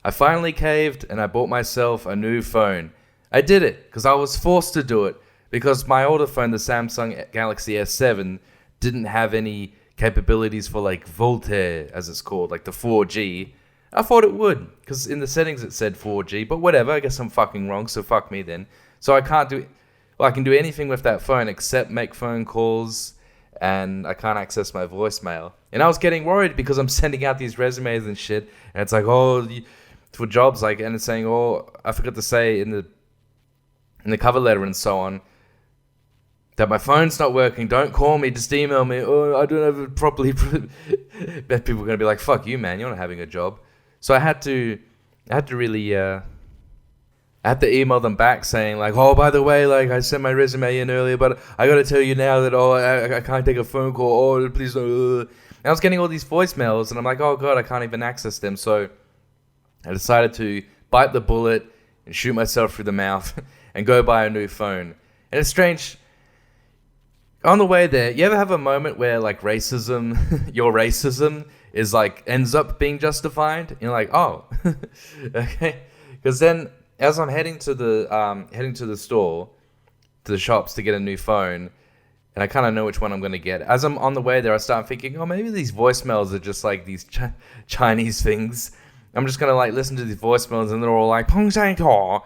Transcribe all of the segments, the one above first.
I finally caved and I bought myself a new phone. I did it because I was forced to do it because my older phone, the Samsung Galaxy S7, didn't have any capabilities for like Voltaire, as it's called, like the 4G. I thought it would because in the settings it said 4G, but whatever. I guess I'm fucking wrong, so fuck me then. So I can't do. Well, I can do anything with that phone except make phone calls, and I can't access my voicemail. And I was getting worried because I'm sending out these resumes and shit, and it's like, for jobs, like, and it's saying, I forgot to say in the cover letter and so on, that my phone's not working, don't call me, just email me, I don't have it properly. Bet people are going to be like, fuck you, man, you're not having a job. So I had to really, I had to email them back saying like, by the way, like I sent my resume in earlier, but I got to tell you now that, I can't take a phone call, please don't. And I was getting all these voicemails and I'm like, oh God, I can't even access them. So I decided to bite the bullet and shoot myself through the mouth and go buy a new phone. And it's strange. On the way there, you ever have a moment where like your racism is like ends up being justified? You're like, oh, okay. Because then, as I'm heading to the store, to the shops to get a new phone, and I kind of know which one I'm going to get. As I'm on the way there, I start thinking, maybe these voicemails are just like these Chinese things. I'm just going to like listen to these voicemails, and they're all like, Samsung,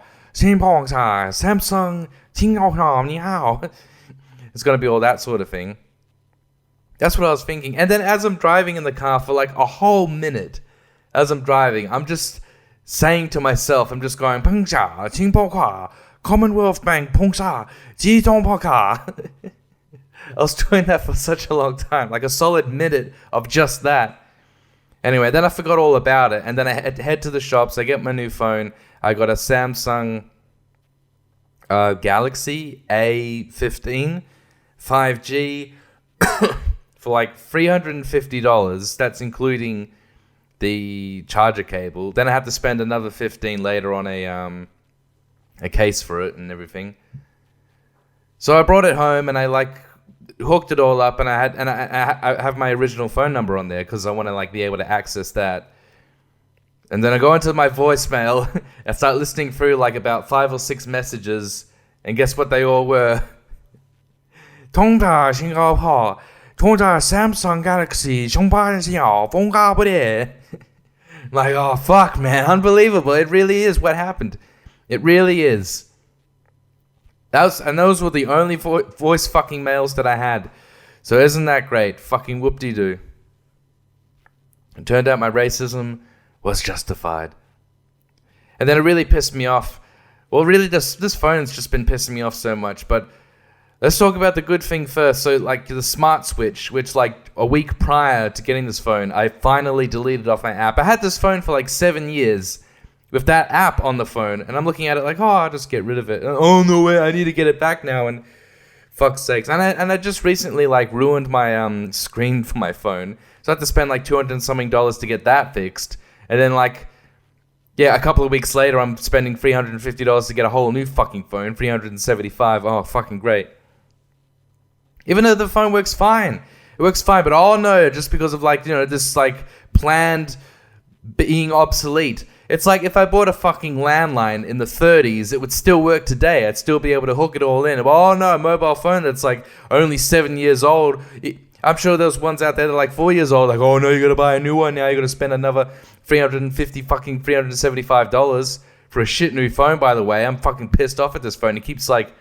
听好好你好. It's going to be all that sort of thing. That's what I was thinking. And then as I'm driving in the car for like a whole minute, as I'm driving, I'm just saying to myself, I'm just going, 碰下情报卡 Commonwealth Bank 碰下集中报卡. I was doing that for such a long time, like a solid minute of just that. Anyway, then I forgot all about it, and then I head to the shops, I get my new phone. I got a Samsung Galaxy A15 5G for like $350. That's including the charger cable. Then I have to spend another $15 later on a case for it and everything. So I brought it home and I like hooked it all up, and I have my original phone number on there because I want to like be able to access that. And then I go into my voicemail and start listening through like about 5 or 6 messages, and guess what they all were? 通达新加坡，通达 Samsung Galaxy 冲八小风嘎不列. Like, oh fuck, man, unbelievable! It really is what happened. It really is. Those were the only voice fucking mails that I had. So isn't that great? Fucking whoop-de-doo. It turned out my racism was justified. And then it really pissed me off. Well, really, this phone's just been pissing me off so much. But let's talk about the good thing first. So, like, the smart switch, which, like, a week prior to getting this phone, I finally deleted off my app. I had this phone for, like, 7 years with that app on the phone, and I'm looking at it like, I'll just get rid of it. Oh, no way, I need to get it back now, and fuck's sakes. And I just recently, like, ruined my screen for my phone, so I had to spend, like, $200 and something to get that fixed. And then, like, yeah, a couple of weeks later, I'm spending $350 to get a whole new fucking phone, $375. Oh, fucking great. Even though the phone works fine. It works fine, but oh no, just because of, like, this, like, planned being obsolete. It's like if I bought a fucking landline in the 30s, it would still work today. I'd still be able to hook it all in. Oh no, a mobile phone that's like only 7 years old. I'm sure there's ones out there that are like 4 years old. Like, oh no, you gotta buy a new one now. You gotta spend another $375 for a shit new phone. By the way, I'm fucking pissed off at this phone. It keeps like,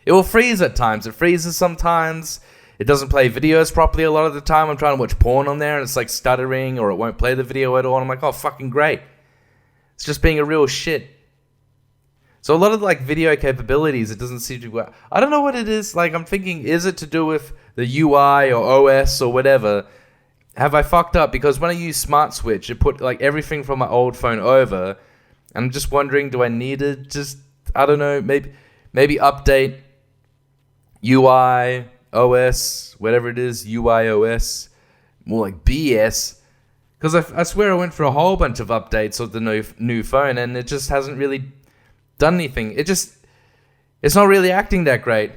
it will freeze at times. It freezes sometimes. It doesn't play videos properly a lot of the time. I'm trying to watch porn on there and it's like stuttering, or it won't play the video at all. And I'm like, oh, fucking great. It's just being a real shit. So a lot of like video capabilities, it doesn't seem to work. I don't know what it is. Like, I'm thinking, is it to do with the UI or OS or whatever? Have I fucked up? Because when I use Smart Switch, it put like everything from my old phone over. And I'm just wondering, do I need to just, I don't know, maybe update UI, OS, whatever it is, UIOS, more like BS. Because I swear I went for a whole bunch of updates of the new phone, and it just hasn't really done anything. It's not really acting that great.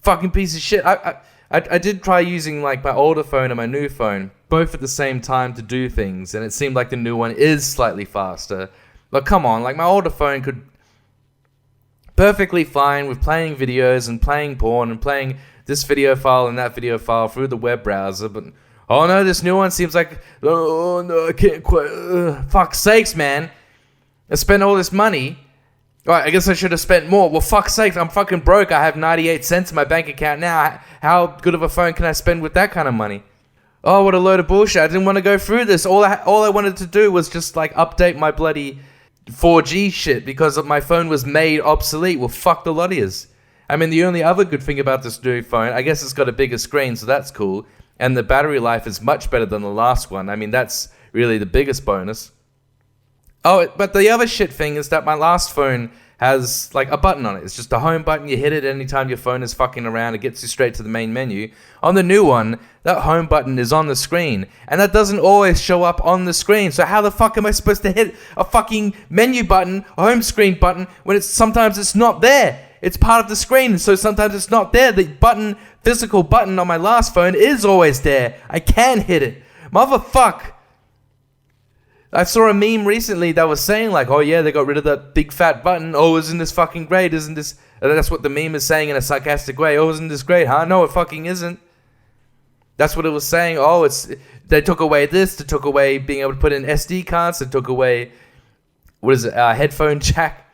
Fucking piece of shit. I did try using like my older phone and my new phone, both at the same time to do things, and it seemed like the new one is slightly faster. Like, come on, like my older phone could perfectly fine with playing videos and playing porn and playing this video file and that video file through the web browser, but oh no, this new one seems like, oh no, I can't quite, fuck's sakes, man. I spent all this money. Right, I guess I should have spent more. Well, fuck's sake, I'm fucking broke. I have 98 cents in my bank account now. How good of a phone can I spend with that kind of money? Oh, what a load of bullshit. I didn't want to go through this. All I wanted to do was just, like, update my bloody 4G shit because my phone was made obsolete. Well, fuck the lot of yous. I mean, the only other good thing about this new phone, I guess it's got a bigger screen, so that's cool. And the battery life is much better than the last one. I mean, that's really the biggest bonus. Oh, but the other shit thing is that my last phone has, like, a button on it. It's just a home button. You hit it anytime your phone is fucking around. It gets you straight to the main menu. On the new one, that home button is on the screen. And that doesn't always show up on the screen. So how the fuck am I supposed to hit a fucking menu button, a home screen button, when sometimes it's not there? It's part of the screen, and so sometimes it's not there. The physical button on my last phone is always there. I can hit it. Motherfuck. I saw a meme recently that was saying, like, oh yeah, they got rid of that big fat button. Oh, isn't this fucking great? Isn't this... That's what the meme is saying in a sarcastic way. Oh, isn't this great, huh? No, it fucking isn't. That's what it was saying. Oh, they took away this. They took away being able to put in SD cards. They took away... What is it? Headphone jack.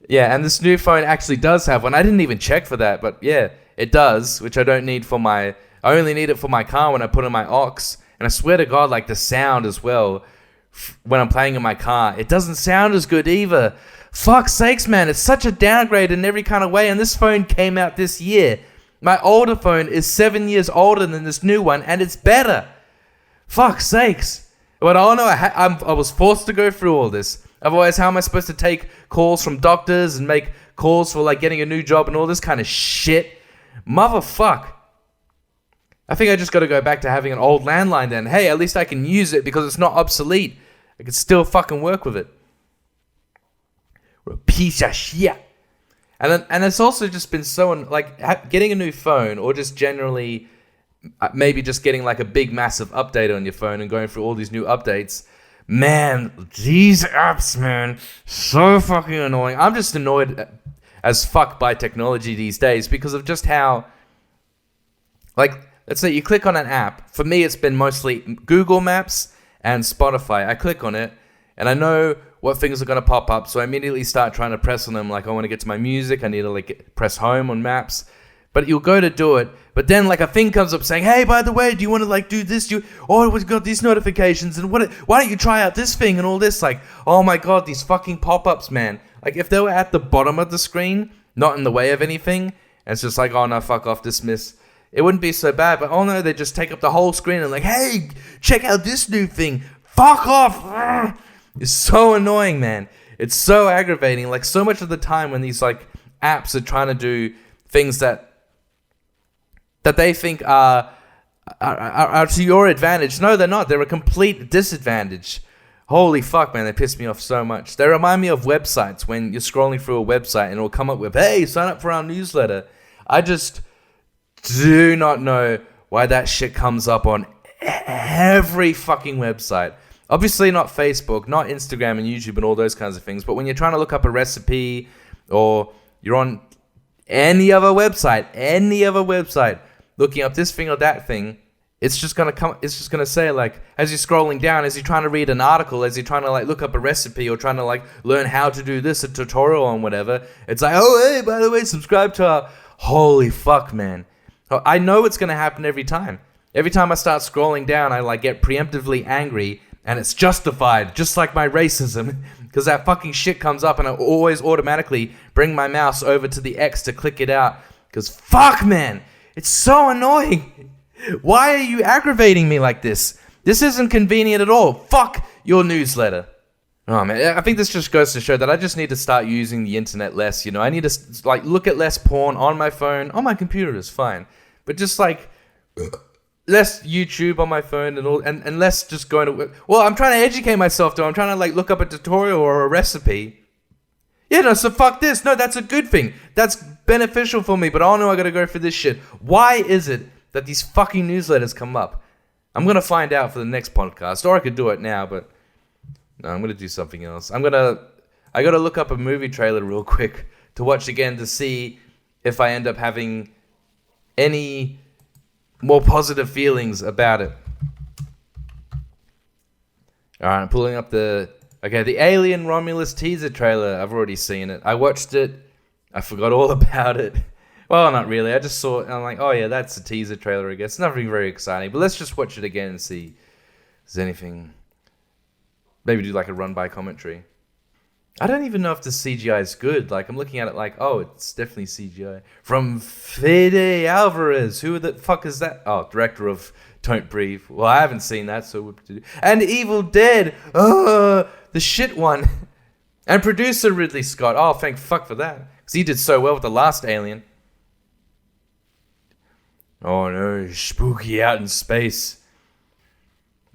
Yeah, and this new phone actually does have one. I didn't even check for that, but yeah, it does, which I don't need for my... I only need it for my car when I put in my aux. And I swear to God, like, the sound as well... when I'm playing in my car, it doesn't sound as good either. Fuck's sakes, man, it's such a downgrade in every kind of way, and this phone came out this year. My older phone is 7 years older than this new one, and it's better. Fuck's sakes. But oh no, I was forced to go through all this. Otherwise, how am I supposed to take calls from doctors and make calls for, like, getting a new job and all this kind of shit? Motherfuck. I think I just got to go back to having an old landline then. Hey, at least I can use it because it's not obsolete. I can still fucking work with it. We're a piece of shit. And it's also just been so, like, getting a new phone or just generally maybe just getting, like, a big, massive update on your phone and going through all these new updates. Man, these apps, man, so fucking annoying. I'm just annoyed as fuck by technology these days because of just how, like... Let's say you click on an app. For me, it's been mostly Google Maps and Spotify. I click on it, and I know what things are going to pop up, so I immediately start trying to press on them. Like, I want to get to my music. I need to, like, press home on Maps. But you'll go to do it, but then, like, a thing comes up saying, hey, by the way, do you want to, like, do this? We've got these notifications, and why don't you try out this thing and all this? Like, oh, my God, these fucking pop-ups, man. Like, if they were at the bottom of the screen, not in the way of anything, and it's just like, oh, no, fuck off, dismiss. It wouldn't be so bad, but oh no, they just take up the whole screen and like, hey, check out this new thing. Fuck off. It's so annoying, man. It's so aggravating. Like, so much of the time when these, like, apps are trying to do things that they think are to your advantage. No, they're not. They're a complete disadvantage. Holy fuck, man, they piss me off so much. They remind me of websites when you're scrolling through a website and it'll come up with, hey, sign up for our newsletter. I just... do not know why that shit comes up on every fucking website. Obviously not Facebook, not Instagram and YouTube and all those kinds of things, but when you're trying to look up a recipe or you're on any other website, looking up this thing or that thing, it's just gonna say, like, as you're scrolling down, as you're trying to read an article, as you're trying to, like, look up a recipe or trying to, like, learn how to do this, a tutorial on whatever, it's like, oh, hey, by the way, subscribe to our... Holy fuck, man. I know it's going to happen every time. Every time I start scrolling down, I, like, get preemptively angry, and it's justified, just like my racism, because that fucking shit comes up, and I always automatically bring my mouse over to the X to click it out, because fuck, man, it's so annoying. Why are you aggravating me like this? This isn't convenient at all. Fuck your newsletter. Oh, man, I think this just goes to show that I just need to start using the internet less, you know? I need to, like, look at less porn on my phone. On my computer is fine. But just, like, less YouTube on my phone and all, and less just going to... Well, I'm trying to educate myself, though. I'm trying to, like, look up a tutorial or a recipe. Yeah, no, so fuck this. No, that's a good thing. That's beneficial for me, but oh no, I gotta go for this shit. Why is it that these fucking newsletters come up? I'm going to find out for the next podcast, or I could do it now, but no, I'm going to do something else. I got to look up a movie trailer real quick to watch again to see if I end up having any more positive feelings about it. Alright, I'm pulling up the Alien Romulus teaser trailer. I've already seen it. I watched it. I forgot all about it. Well, not really. I just saw it and I'm like, oh yeah, that's a teaser trailer, I guess. Nothing very exciting, but let's just watch it again and see if there's anything. Maybe do like a run-by commentary. I don't even know if the CGI is good. Like, I'm looking at it like, oh, it's definitely CGI. From Fede Alvarez. Who the fuck is that? Oh, director of Don't Breathe. Well, I haven't seen that, so what to do? And Evil Dead. The shit one. And producer Ridley Scott. Oh, thank fuck for that. Because he did so well with the last Alien. Oh no, spooky out in space.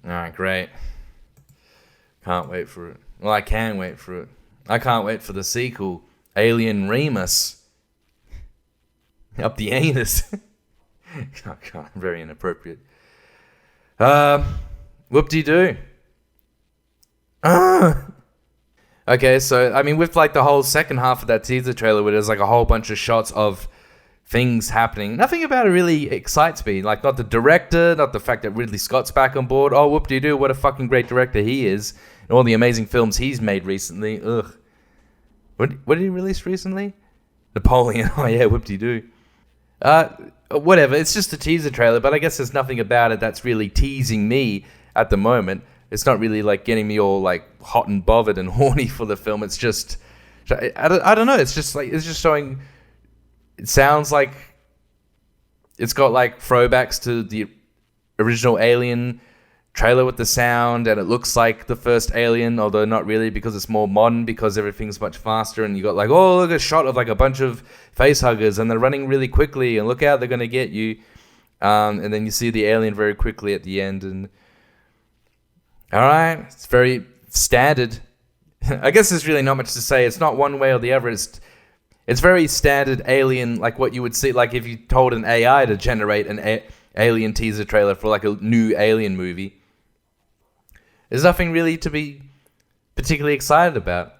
Alright, great. Can't wait for it. Well, I can wait for it. I can't wait for the sequel, Alien Remus. Up the anus. Oh god, very inappropriate. Whoop-de-doo. Okay, so, I mean, with like the whole second half of that teaser trailer where there's like a whole bunch of shots of things happening, nothing about it really excites me. Like, not the director, not the fact that Ridley Scott's back on board. Oh, whoop-de-doo, what a fucking great director he is. And all the amazing films he's made recently. Ugh. What did he release recently? Napoleon. Oh yeah, whoop-de-doo. Whatever, it's just a teaser trailer, but I guess there's nothing about it that's really teasing me at the moment. It's not really like getting me all like hot and bothered and horny for the film. It's just, I don't know. It's just showing. It sounds like it's got like throwbacks to the original Alien trailer with the sound, and it looks like the first Alien, although not really, because it's more modern, because everything's much faster, and you got like, oh, look, a shot of like a bunch of face huggers, and they're running really quickly, and look out, they're gonna get you, and then you see the alien very quickly at the end, and all right, it's very standard. I guess there's really not much to say. It's not one way or the other. It's very standard Alien, like what you would see, like if you told an AI to generate an Alien teaser trailer for like a new Alien movie. There's nothing really to be particularly excited about.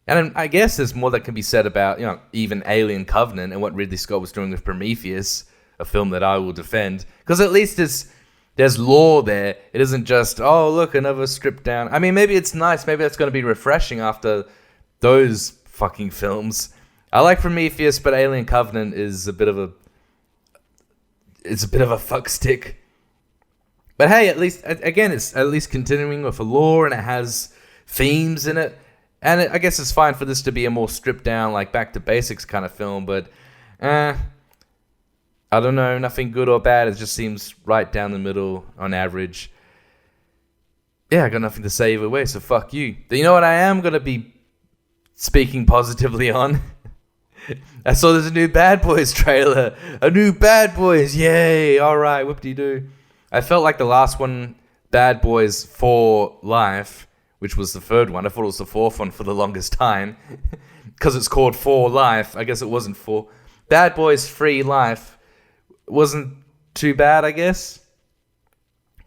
And I guess there's more that can be said about, you know, even Alien Covenant and what Ridley Scott was doing with Prometheus, a film that I will defend. Because at least there's lore there. It isn't just, oh, look, another stripped down. I mean, maybe it's nice. Maybe that's going to be refreshing after those fucking films. I like Prometheus, but Alien Covenant is a bit of a fuck stick. But hey, at least, again, it's at least continuing with a lore, and it has themes in it. And I guess it's fine for this to be a more stripped down, like back to basics kind of film, but I don't know, nothing good or bad. It just seems right down the middle on average. Yeah, I got nothing to say either way, so fuck you. But you know what I am going to be speaking positively on? I saw there's a new Bad Boys trailer. A new Bad Boys, yay, alright, whoop-de-doo. I felt like the last one, Bad Boys for Life, which was the third one. I thought it was the fourth one for the longest time. Because it's called For Life. I guess it wasn't for. Bad Boys Free Life wasn't too bad, I guess.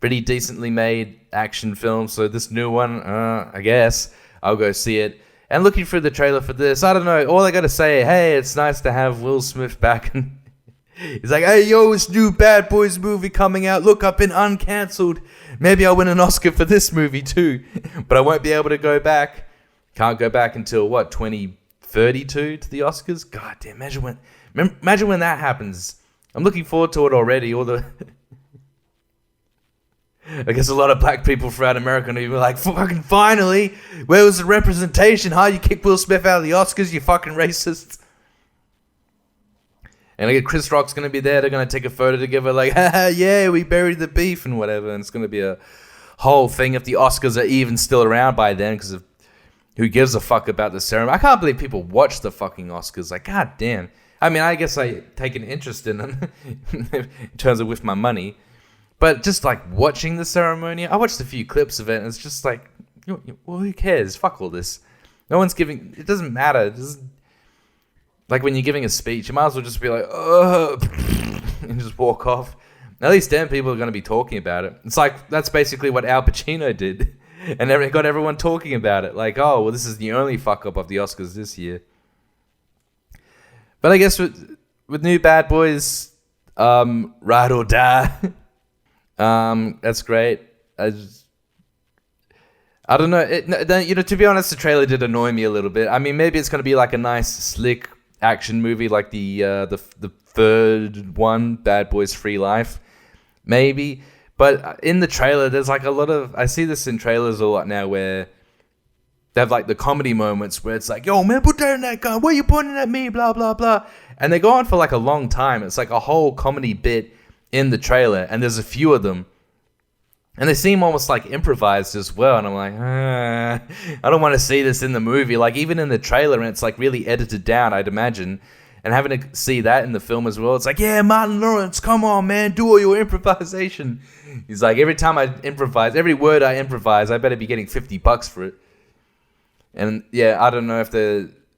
Pretty decently made action film. So this new one, I guess, I'll go see it. And looking through the trailer for this, I don't know. All I gotta say, hey, it's nice to have Will Smith back. He's like, hey, yo, it's new Bad Boys movie coming out. Look, I've been uncancelled. Maybe I'll win an Oscar for this movie too. But I won't be able to go back. Can't go back until, 2032 to the Oscars? God damn, imagine when that happens. I'm looking forward to it already. I guess a lot of black people throughout America are going to be like, fucking finally, where was the representation? How you kick Will Smith out of the Oscars, you fucking racists? And I get Chris Rock's going to be there. They're going to take a photo together like, haha, yeah, we buried the beef and whatever. And it's going to be a whole thing if the Oscars are even still around by then, because who gives a fuck about the ceremony? I can't believe people watch the fucking Oscars. Like, god damn. I mean, I guess I take an interest in them in terms of with my money. But just like watching the ceremony, I watched a few clips of it, and it's just like, well, who cares? Fuck all this. No one's giving. It doesn't matter. It doesn't, like when you're giving a speech, you might as well just be like, and just walk off. At least then people are going to be talking about it. It's like, that's basically what Al Pacino did. And it got everyone talking about it. Like, oh, well, this is the only fuck up of the Oscars this year. But I guess with new Bad Boys, Ride or Die, that's great. I don't know. To be honest, the trailer did annoy me a little bit. I mean, maybe it's going to be like a nice, slick action movie like the third one, Bad Boys Free Life. Maybe. But in the trailer, there's like a lot of... I see this in trailers a lot now where they have like the comedy moments where it's like, yo, man, put down that gun. Why are you pointing at me? Blah, blah, blah. And they go on for like a long time. It's like a whole comedy bit in the trailer. And there's a few of them. And they seem almost like improvised as well. And I'm like, I don't want to see this in the movie. Like even in the trailer, and it's like really edited down, I'd imagine. And having to see that in the film as well, it's like, yeah, Martin Lawrence, come on, man, do all your improvisation. He's like, every time I improvise, every word I improvise, I better be getting $50 for it. And yeah, I don't know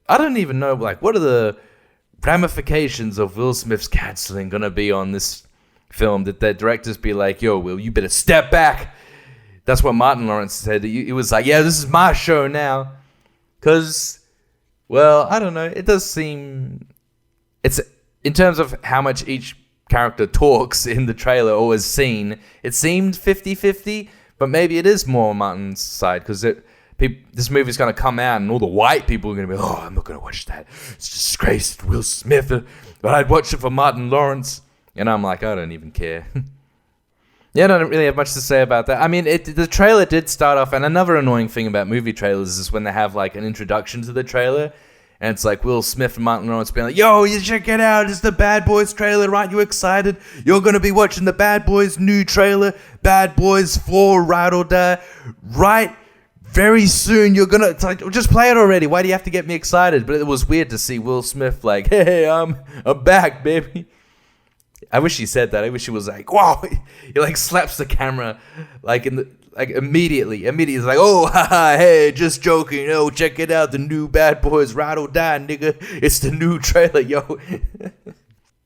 I don't even know, like, what are the ramifications of Will Smith's canceling gonna be on this film? Did the directors be like, yo, Will, you better step back? That's what Martin Lawrence said. He was like, yeah, this is my show now. Because, well, I don't know. It does seem... It's in terms of how much each character talks in the trailer or is seen, it seemed 50-50, but maybe it is more Martin's side because this movie's going to come out and all the white people are going to be, oh, I'm not going to watch that. It's disgraced Will Smith, but I'd watch it for Martin Lawrence. And I'm like, I don't even care. Yeah, I don't really have much to say about that. I mean, the trailer did start off, and another annoying thing about movie trailers is when they have like an introduction to the trailer. And it's like Will Smith and Martin Lawrence being like, yo, you check it out. It's the Bad Boys trailer. Aren't you excited? You're going to be watching the Bad Boys new trailer, Bad Boys 4 Ride or Die. Right? Very soon you're going to... It's like, just play it already. Why do you have to get me excited? But it was weird to see Will Smith like, hey, I'm back, baby. I wish he said that. I wish he was like, wow. He like slaps the camera like immediately. He's like, oh, haha, hey, just joking. Oh, check it out. The new Bad Boys Ride or Die, nigga. It's the new trailer, yo.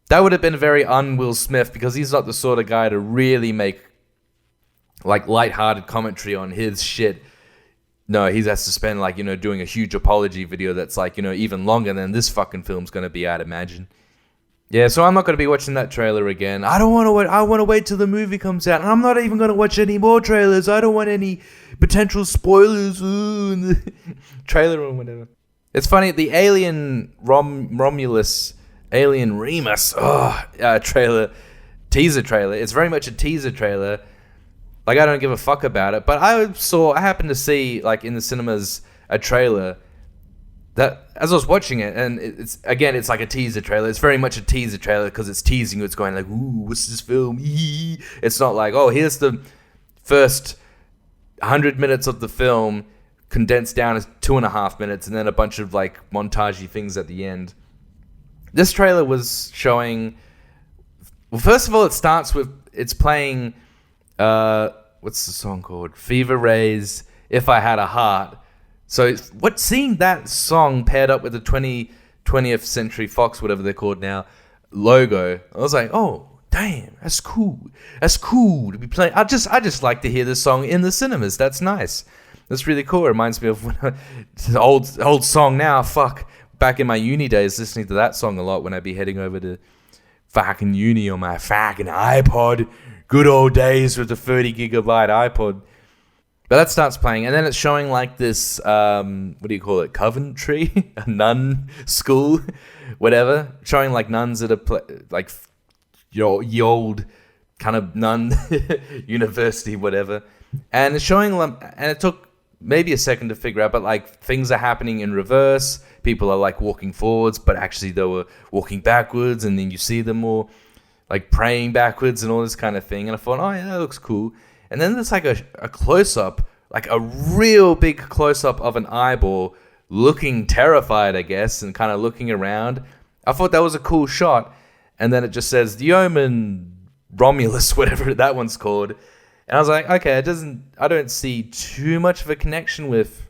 That would have been very un-Will Smith because he's not the sort of guy to really make like lighthearted commentary on his shit. No, he has to spend like, doing a huge apology video that's like, even longer than this fucking film's going to be, I'd imagine. Yeah, so I'm not going to be watching that trailer again. I don't want to wait. I want to wait till the movie comes out. And I'm not even going to watch any more trailers. I don't want any potential spoilers in the trailer or whatever. It's funny, the Alien Romulus, Alien Remus teaser trailer. It's very much a teaser trailer. Like, I don't give a fuck about it. But I happened to see, like, in the cinemas, a trailer that as I was watching it, and it's like a teaser trailer. It's very much a teaser trailer because it's teasing you. It's going like, ooh, what's this film? It's not like, oh, here's the first 100 minutes of the film condensed down as 2.5 minutes, and then a bunch of like montagey things at the end. This trailer was showing. Well, first of all, it starts with it's playing. What's the song called? Fever Ray's "If I Had a Heart." So seeing that song paired up with the 20th Century Fox, whatever they're called now, logo, I was like, oh, damn, that's cool. That's cool to be playing. I just like to hear this song in the cinemas. That's nice. That's really cool. It reminds me of an old song now. Fuck. Back in my uni days, listening to that song a lot when I'd be heading over to fucking uni on my fucking iPod. Good old days with the 30 gigabyte iPod. But that starts playing, and then it's showing like this, what do you call it, Coventry? A nun school? Whatever. Showing like nuns at ye old kind of nun university, whatever. And it's showing them, and it took maybe a second to figure out, but like things are happening in reverse. People are like walking forwards, but actually they were walking backwards, and then you see them all like praying backwards and all this kind of thing. And I thought, oh yeah, that looks cool. And then there's like a close-up, like a real big close-up of an eyeball looking terrified, I guess, and kind of looking around. I thought that was a cool shot. And then it just says, the Omen Romulus, whatever that one's called. And I was like, okay, I don't see too much of a connection with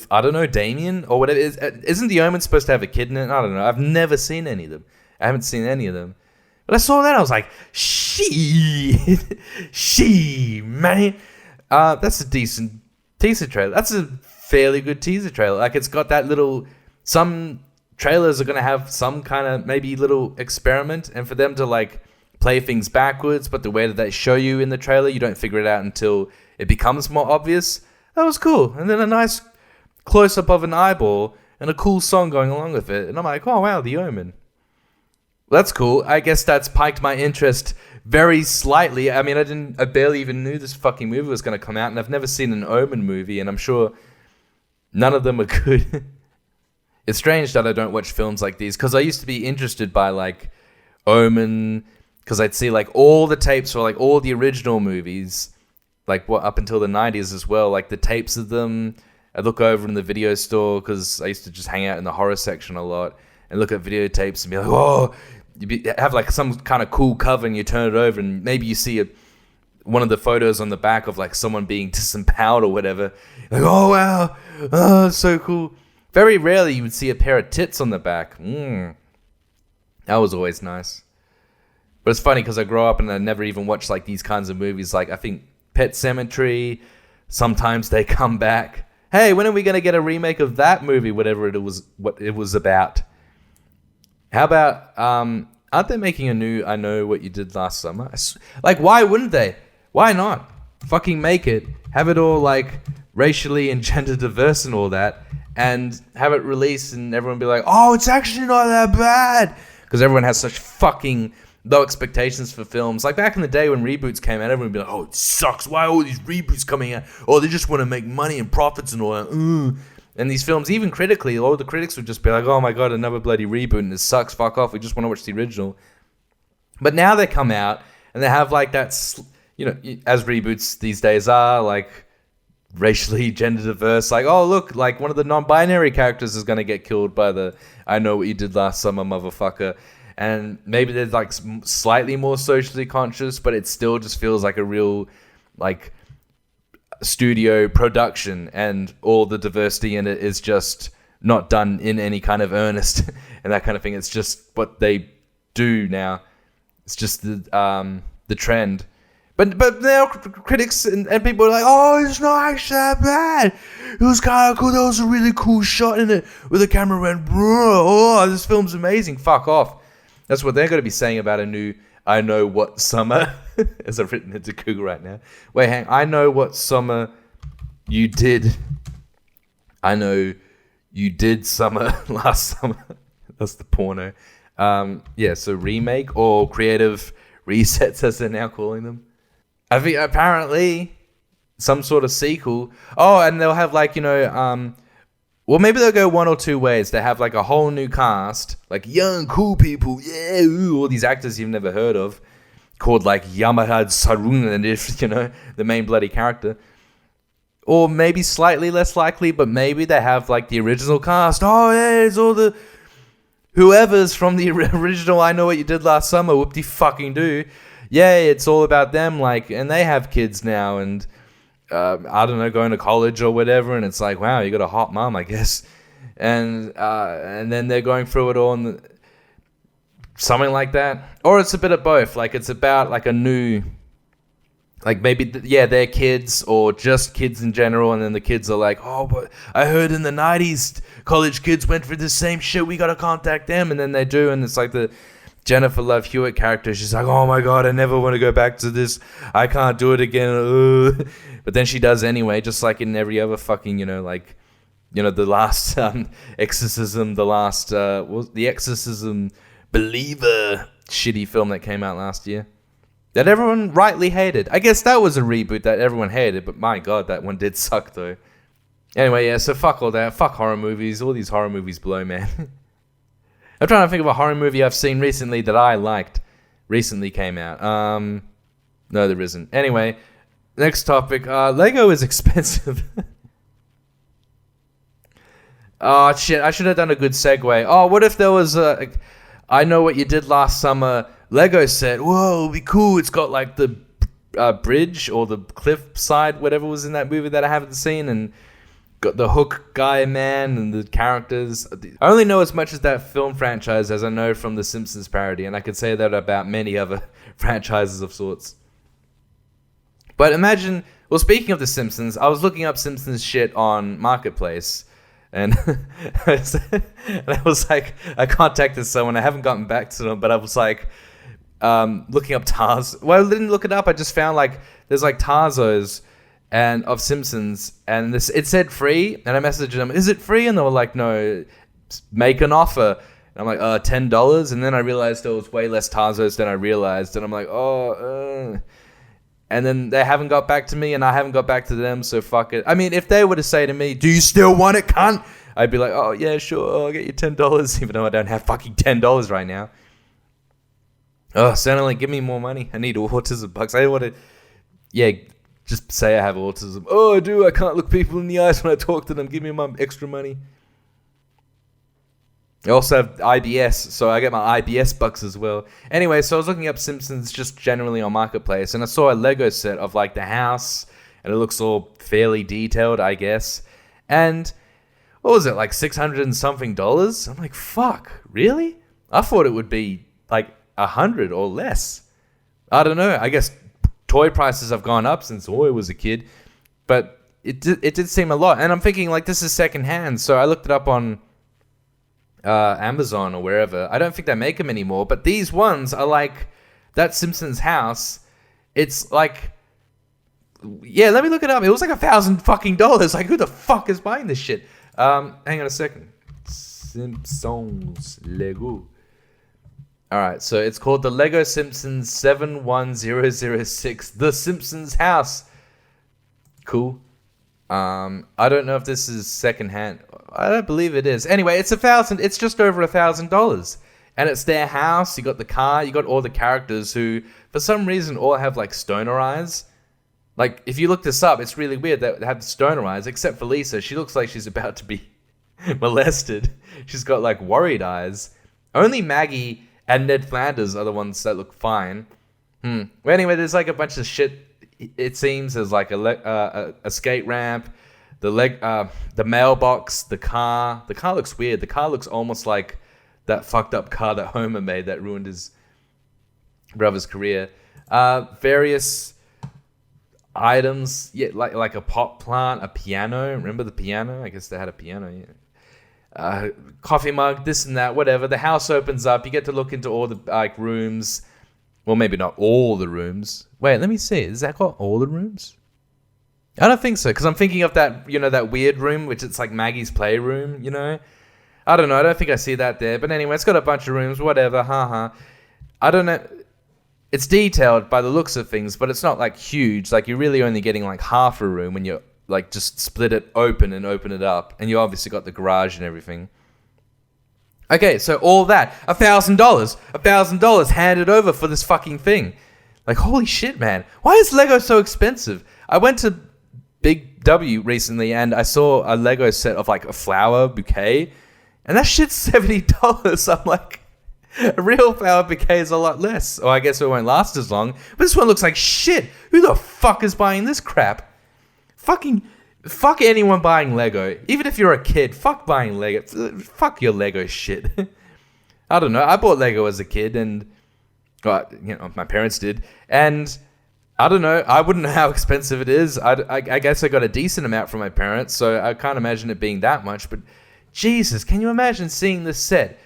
I don't know, Damien or whatever. Isn't the Omen supposed to have a kid in it? I don't know. I've never seen any of them. I haven't seen any of them. But I saw that, I was like, man. That's a decent teaser trailer. That's a fairly good teaser trailer. Like, it's got that little... Some trailers are going to have some kind of maybe little experiment, and for them to, like, play things backwards, but the way that they show you in the trailer, you don't figure it out until it becomes more obvious. That was cool. And then a nice close-up of an eyeball and a cool song going along with it. And I'm like, oh, wow, The Omen. That's cool. I guess that's piqued my interest very slightly. I mean, I barely even knew this fucking movie was going to come out, and I've never seen an Omen movie, and I'm sure none of them are good. It's strange that I don't watch films like these, because I used to be interested by, like, Omen, because I'd see, like, all the tapes for, like, all the original movies, like, what, up until the 90s as well, like, the tapes of them. I'd look over in the video store, because I used to just hang out in the horror section a lot, and look at videotapes and be like, oh... have like some kind of cool cover, and you turn it over, and maybe you see one of the photos on the back of like someone being disemboweled or whatever. Like, oh wow, oh, so cool. Very rarely you would see a pair of tits on the back. That was always nice. But it's funny because I grew up and I never even watched like these kinds of movies. Like, I think Pet Sematary, sometimes they come back. Hey, when are we gonna get a remake of that movie? Whatever what it was about. How about, aren't they making a new I Know What You Did Last Summer? Like, why wouldn't they? Why not? Fucking make it. Have it all, like, racially and gender diverse and all that. And have it released and everyone be like, oh, it's actually not that bad. Because everyone has such fucking low expectations for films. Like, back in the day when reboots came out, everyone would be like, oh, it sucks. Why are all these reboots coming out? Oh, they just want to make money and profits and all that. And these films, even critically, a lot of the critics would just be like, oh my god, another bloody reboot, and it sucks, fuck off, we just want to watch the original. But now they come out, and they have like that, you know, as reboots these days are, like, racially gender diverse, like, oh look, like one of the non-binary characters is going to get killed by the I Know What You Did Last Summer motherfucker. And maybe they're like slightly more socially conscious, but it still just feels like a real, like, studio production, and all the diversity in it is just not done in any kind of earnest and that kind of thing. It's just what they do now. It's just the trend. But now critics and people are like, oh, it's not actually that bad. It was kind of cool. There was a really cool shot in it where the camera went, bro. Oh, this film's amazing. Fuck off. That's what they're going to be saying about a new I Know What Summer, as I've written into Google right now. Wait, hang. I Know What Summer You Did. I Know You Did Summer Last Summer. That's the porno. Yeah, so remake or creative resets, as they're now calling them. I think apparently some sort of sequel. Oh, and they'll have like, you know, well, maybe they'll go one or two ways. They have like a whole new cast, like young, cool people, yeah, ooh, all these actors you've never heard of, called like Yamahad Sarun, and if you know the main bloody character. Or maybe slightly less likely, but maybe they have like the original cast. Oh yeah, it's all the whoever's from the original I Know What You Did Last Summer. Whoop-de fucking do. Yeah, it's all about them, like, and they have kids now, and I don't know, going to college or whatever, and it's like, wow, you got a hot mom, I guess, and then they're going through it all, and something like that, or it's a bit of both. Like, it's about like a new, like maybe they're kids or just kids in general, and then the kids are like, oh, but I heard in the 90s college kids went through the same shit, we gotta contact them, and then they do, and it's like the Jennifer Love Hewitt character, she's like, oh my god, I never want to go back to this, I can't do it again. But then she does anyway, just like in every other fucking, you know, like, you know, the last Exorcism, the Exorcism Believer shitty film that came out last year that everyone rightly hated. I guess that was a reboot that everyone hated, but my god, that one did suck though. Anyway, yeah, so fuck all that. Fuck horror movies. All these horror movies blow, man. I'm trying to think of a horror movie I've seen recently that I liked. Recently came out. No, there isn't. Anyway, next topic. Lego is expensive. Oh, shit. I should have done a good segue. Oh, what if there was a I Know What You Did Last Summer Lego set? Whoa, it'll be cool. It's got like the bridge or the cliff side, whatever was in that movie that I haven't seen, and got the hook guy, man, and the characters. I only know as much as that film franchise as I know from the Simpsons parody, and I could say that about many other franchises of sorts. But imagine, well, speaking of the Simpsons, I was looking up Simpsons shit on Marketplace, and I was like, I contacted someone. I haven't gotten back to them, but I was like, looking up Tars. Well, I didn't look it up. I just found like there's like Tarzos and of Simpsons, and this it said free, and I messaged them, is it free? And they were like, no, make an offer. And I'm like, $10, and then I realized there was way less Tarzos than I realized, and I'm like, and then they haven't got back to me, and I haven't got back to them, so fuck it. I mean, if they were to say to me, do you still want it, cunt? I'd be like, oh yeah, sure, I'll get you $10, even though I don't have fucking $10 right now. Oh, suddenly give me more money. I need autism bucks. I want to, just say I have autism. Oh, I do. I can't look people in the eyes when I talk to them. Give me my extra money. I also have IBS, so I get my IBS bucks as well. Anyway, so I was looking up Simpsons just generally on Marketplace, and I saw a Lego set of like the house, and it looks all fairly detailed, I guess. And what was it, like $600 and something? I'm like, fuck, really? I thought it would be like $100 or less. I don't know. I guess toy prices have gone up since I was a kid, but it did seem a lot. And I'm thinking like this is secondhand, so I looked it up on Amazon or wherever. I don't think they make them anymore, but these ones are like that Simpsons house. It's like, yeah, let me look it up. It was like $1,000 fucking dollars. Like, who the fuck is buying this shit? Hang on a second. Simpsons Lego. All right, so it's called the Lego Simpsons 71006, The Simpsons House. Cool. I don't know if this is secondhand. I don't believe it is. Anyway, it's It's just over $1,000, and it's their house. You got the car. You got all the characters who, for some reason, all have like stoner eyes. Like, if you look this up, it's really weird that they have stoner eyes, except for Lisa. She looks like she's about to be molested. She's got like worried eyes. Only Maggie and Ned Flanders are the ones that look fine. Well, anyway, there's like a bunch of shit. It seems there's like a skate ramp, the mailbox, the car. The car looks weird. The car looks almost like that fucked up car that Homer made that ruined his brother's career. Various items, yeah, like a pot plant, a piano. Remember the piano? I guess they had a piano. Yeah. Coffee mug, this and that, whatever. The house opens up. You get to look into all the like rooms. Well, maybe not all the rooms. Wait, let me see. Is that got all the rooms? I don't think so, because I'm thinking of that, that weird room, which it's like Maggie's playroom, I don't know. I don't think I see that there. But anyway, it's got a bunch of rooms, whatever. I don't know. It's detailed by the looks of things, but it's not like huge. Like you're really only getting like half a room when you're like just split it open and open it up, and you obviously got the garage and everything. Okay, so all that, $1,000 handed over for this fucking thing. Like, holy shit, man. Why is Lego so expensive? I went to Big W recently and I saw a Lego set of like a flower bouquet, and that shit's $70. I'm like, a real flower bouquet is a lot less. Or I guess it won't last as long. But this one looks like shit. Who the fuck is buying this crap? Fuck anyone buying Lego. Even if you're a kid, fuck buying Lego. Fuck your Lego shit. I don't know. I bought Lego as a kid, and my parents did. And I don't know. I wouldn't know how expensive it is. I guess I got a decent amount from my parents, so I can't imagine it being that much. But Jesus, can you imagine seeing this set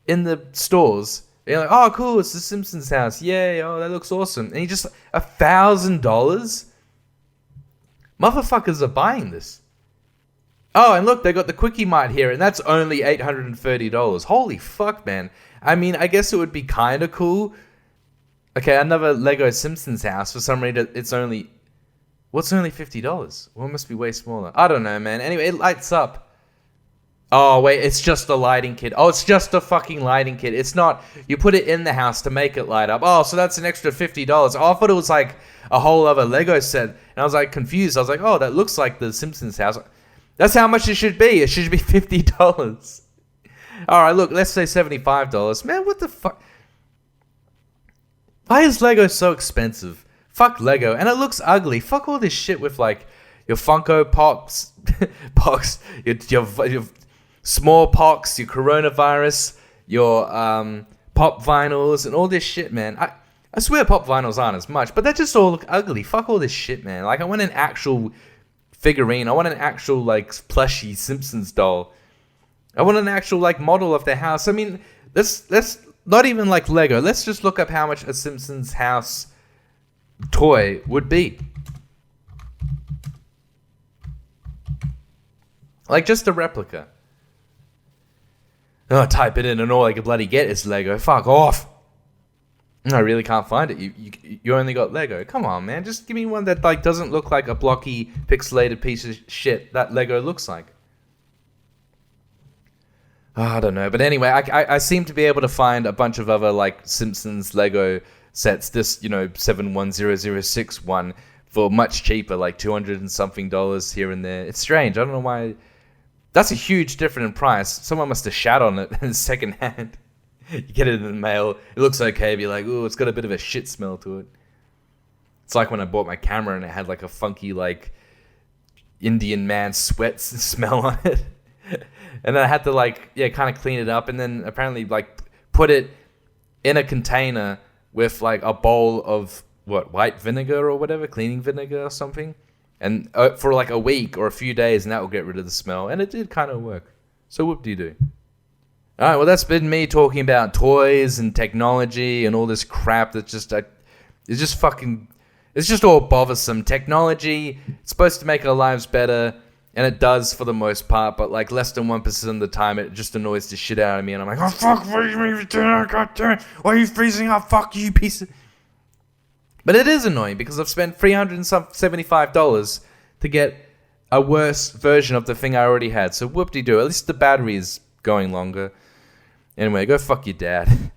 in the stores? You're like, oh, cool, it's the Simpsons house. Yay, oh, that looks awesome. And you just, $1,000? Motherfuckers are buying this. Oh, and look, they got the Quickie Mart here, and that's only $830. Holy fuck, man. I mean, I guess it would be kind of cool. Okay, another Lego Simpsons house. For some reason, it's only... What's only $50? Well, it must be way smaller. I don't know, man. Anyway, it lights up. Oh, wait, it's just a lighting kit. Oh, it's just a fucking lighting kit. It's not... You put it in the house to make it light up. Oh, so that's an extra $50. Oh, I thought it was like a whole other Lego set. And I was like confused. I was like, oh, that looks like the Simpsons house. That's how much it should be. It should be $50. All right, look, let's say $75. Man, what the fuck? Why is Lego so expensive? Fuck Lego. And it looks ugly. Fuck all this shit with like... your Funko Pops, your smallpox, your coronavirus, your pop vinyls, and all this shit, man. I swear pop vinyls aren't as much, but they just all look ugly. Fuck all this shit, man. Like, I want an actual figurine. I want an actual, like, plushy Simpsons doll. I want an actual, like, model of their house. I mean, let's not even like Lego. Let's just look up how much a Simpsons house toy would be. Like, just a replica. Oh, type it in and all I can bloody get is Lego. Fuck off. I really can't find it. You only got Lego. Come on, man. Just give me one that, like, doesn't look like a blocky, pixelated piece of shit that Lego looks like. Oh, I don't know. But anyway, I seem to be able to find a bunch of other, like, Simpsons Lego sets. This, 71006 one for much cheaper, like $200 and something here and there. It's strange. I don't know why. That's a huge difference in price. Someone must have shat on it in second hand. You get it in the mail. It looks okay. Be like, ooh, it's got a bit of a shit smell to it. It's like when I bought my camera and it had like a funky, like, Indian man sweat smell on it. And then I had to, like, kind of clean it up. And then apparently, like, put it in a container with, like, a bowl of, white vinegar or whatever, cleaning vinegar or something. And for, like, a week or a few days, and that will get rid of the smell. And it did kind of work. So whoop-de-doo. All right, well, that's been me talking about toys and technology and all this crap that's just, it's just all bothersome. Technology, it's supposed to make our lives better, and it does for the most part, but, like, less than 1% of the time, it just annoys the shit out of me, and I'm like, oh, fuck, what are you doing? God damn it. Why are you freezing up? Fuck you, piece of... But it is annoying, because I've spent $375 to get a worse version of the thing I already had, so whoop-de-doo. At least the battery is going longer. Anyway, go fuck your dad.